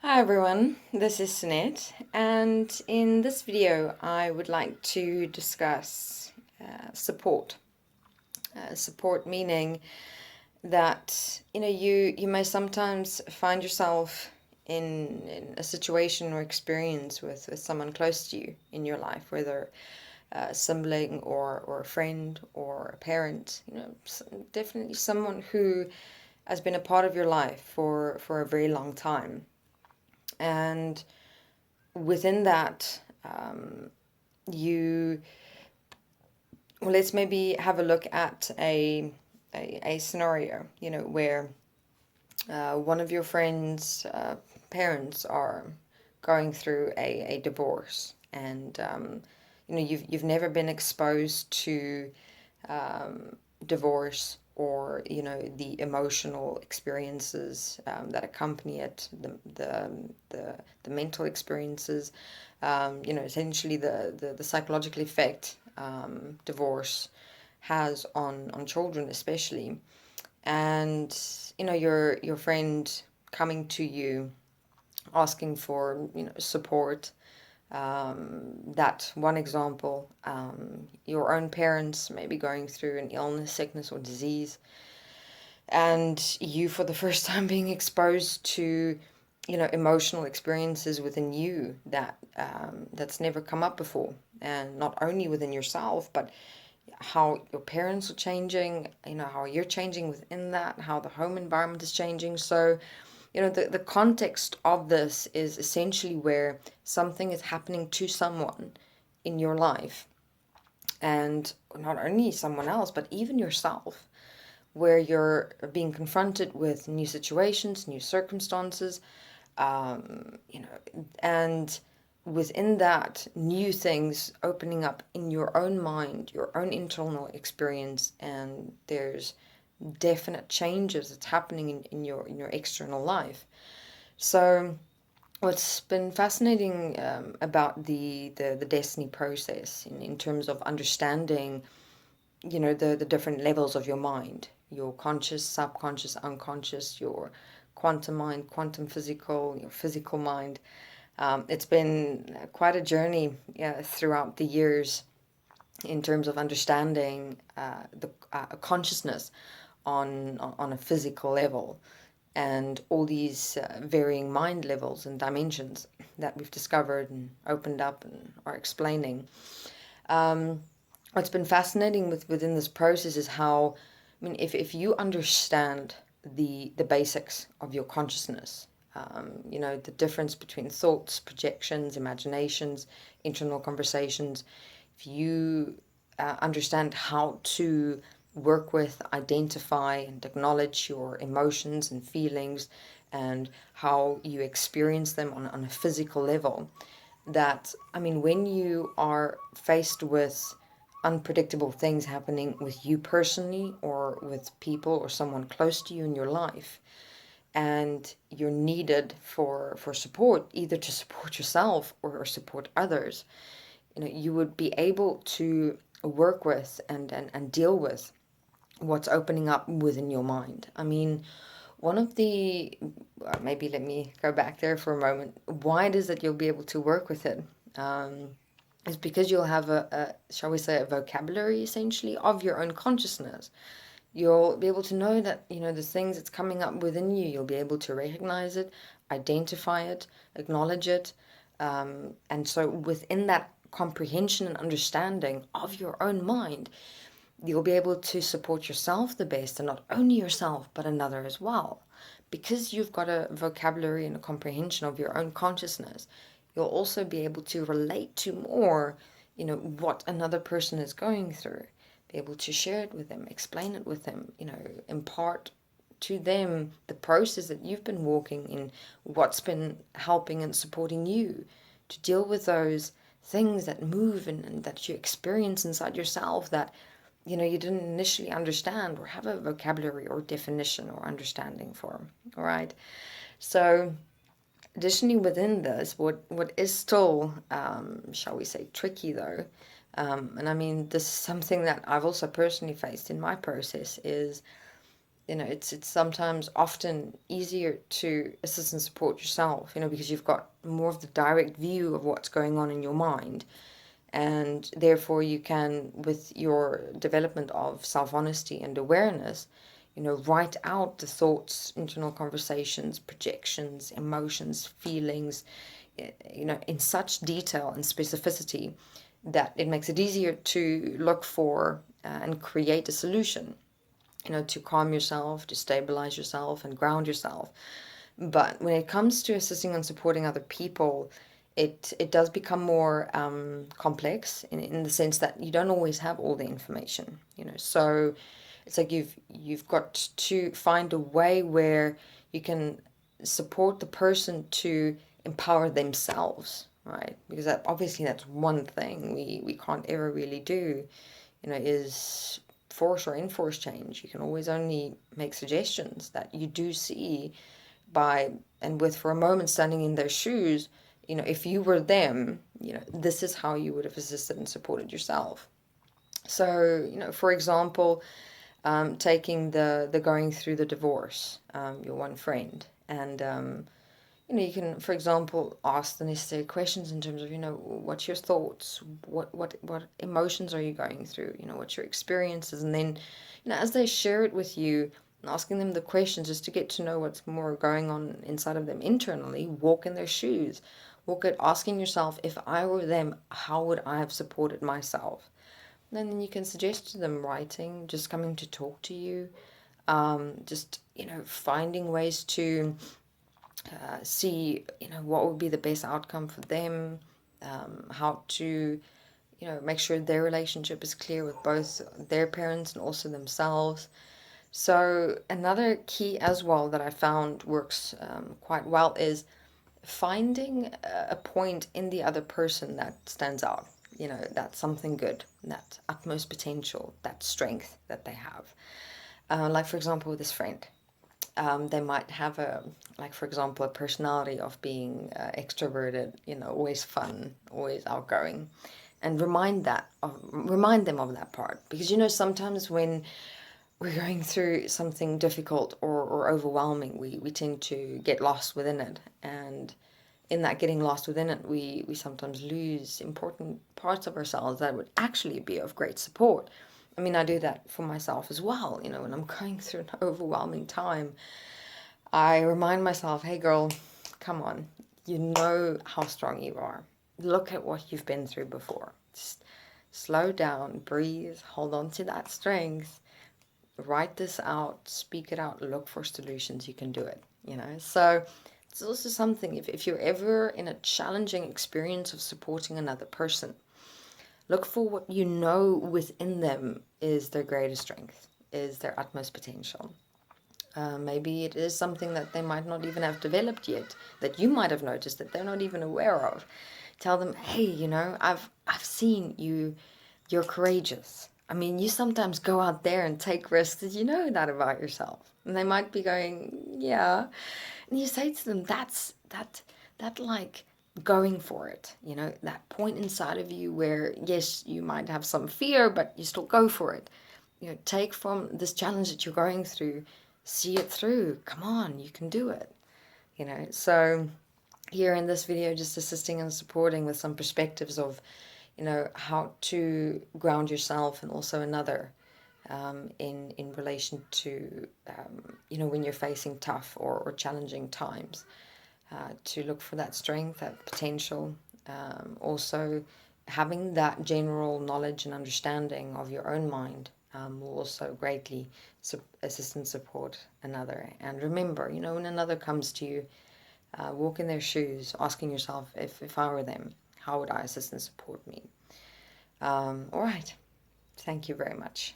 Hi everyone, this is Sunette, and in this video I would like to discuss support. Support meaning that you may sometimes find yourself in a situation or experience with someone close to you in your life, whether a sibling or a friend or a parent, definitely someone who has been a part of your life for a very long time. And within that, you well, let's maybe have a look at a scenario, where one of your friends' parents are going through a divorce, and you've never been exposed to divorce, or the emotional experiences that accompany it, the mental experiences, essentially the psychological effect divorce has on children especially. And your friend coming to you asking for support. That one example, your own parents may be going through an illness, sickness, or disease, and you, for the first time, being exposed to emotional experiences within you that's never come up before, and not only within yourself, but how your parents are changing, how you're changing within that, how the home environment is changing. So the context of this is essentially where something is happening to someone in your life, and not only someone else, but even yourself, where you're being confronted with new situations, new circumstances, and within that, new things opening up in your own mind, your own internal experience, and there's definite changes that's happening in your external life. So what's been fascinating about the destiny process in terms of understanding the different levels of your mind, your conscious, subconscious, unconscious, your quantum mind, quantum physical, your physical mind. It's been quite a journey throughout the years in terms of understanding the consciousness on a physical level, and all these varying mind levels and dimensions that we've discovered and opened up and are explaining. What's been fascinating within this process is how, if you understand the basics of your consciousness, the difference between thoughts, projections, imaginations, internal conversations, if you understand how to work with, identify, and acknowledge your emotions and feelings, and how you experience them on a physical level, that, when you are faced with unpredictable things happening with you personally, or with people or someone close to you in your life, and you're needed for support, either to support yourself or support others, you would be able to work with and deal with what's opening up within your mind. One of the, maybe let me go back there for a moment. Why it is that you'll be able to work with it is because you'll have shall we say, a vocabulary essentially of your own consciousness. You'll be able to know that, the things that's coming up within you, you'll be able to recognize it, identify it, acknowledge it. And so within that comprehension and understanding of your own mind, you'll be able to support yourself the best, and not only yourself, but another as well. Because you've got a vocabulary and a comprehension of your own consciousness, you'll also be able to relate to more, what another person is going through, be able to share it with them, explain it with them, impart to them the process that you've been walking in, what's been helping and supporting you to deal with those things that move and that you experience inside yourself, that you didn't initially understand or have a vocabulary or definition or understanding for. All right. So additionally, within this, what is still, shall we say, tricky though, and this is something that I've also personally faced in my process, is it's sometimes often easier to assist and support yourself, because you've got more of the direct view of what's going on in your mind. And therefore you can, with your development of self-honesty and awareness, write out the thoughts, internal conversations, projections, emotions, feelings, in such detail and specificity that it makes it easier to look for and create a solution, to calm yourself, to stabilize yourself and ground yourself. But when it comes to assisting and supporting other people, it does become more complex in the sense that you don't always have all the information, So it's like you've got to find a way where you can support the person to empower themselves, right? Because that's one thing we can't ever really do, is force or enforce change. You can always only make suggestions that you do see by and with, for a moment, standing in their shoes. If you were them, this is how you would have assisted and supported yourself. So, for example, taking the going through the divorce, your one friend, and you can, for example, ask the necessary questions in terms of, what's your thoughts, what emotions are you going through, what's your experiences, and then, as they share it with you, and asking them the questions just to get to know what's more going on inside of them internally. Walk in their shoes, walk it, asking yourself, if I were them, how would I have supported myself? And then you can suggest to them writing, just coming to talk to you, just finding ways to see what would be the best outcome for them, how to make sure their relationship is clear with both their parents and also themselves. So another key as well that I found works quite well is finding a point in the other person that stands out. That's something good, that utmost potential, that strength that they have. Like, for example, with this friend, they might have like, for example, a personality of being extroverted, always fun, always outgoing, and remind them of that part. Because, sometimes when we're going through something difficult or overwhelming, we tend to get lost within it. And in that getting lost within it, we sometimes lose important parts of ourselves that would actually be of great support. I mean, I do that for myself as well. When I'm going through an overwhelming time, I remind myself, hey girl, come on. You know how strong you are. Look at what you've been through before. Just slow down, breathe, hold on to that strength, write this out, speak it out, look for solutions. You can do it, So it's also something, if you're ever in a challenging experience of supporting another person, look for what within them is their greatest strength, is their utmost potential. Maybe it is something that they might not even have developed yet, that you might have noticed that they're not even aware of. Tell them, hey, I've seen you, you're courageous. I mean, you sometimes go out there and take risks. Did you know that about yourself? And they might be going, yeah. And you say to them, that like going for it, that point inside of you where, yes, you might have some fear, but you still go for it. Take from this challenge that you're going through, see it through. Come on, you can do it. So here in this video, just assisting and supporting with some perspectives of, how to ground yourself and also another, in relation to, when you're facing tough or challenging times, to look for that strength, that potential. Also, having that general knowledge and understanding of your own mind will also greatly assist and support another. And remember, when another comes to you, walk in their shoes, asking yourself, if I were them, how would I assist and support me? All right. Thank you very much.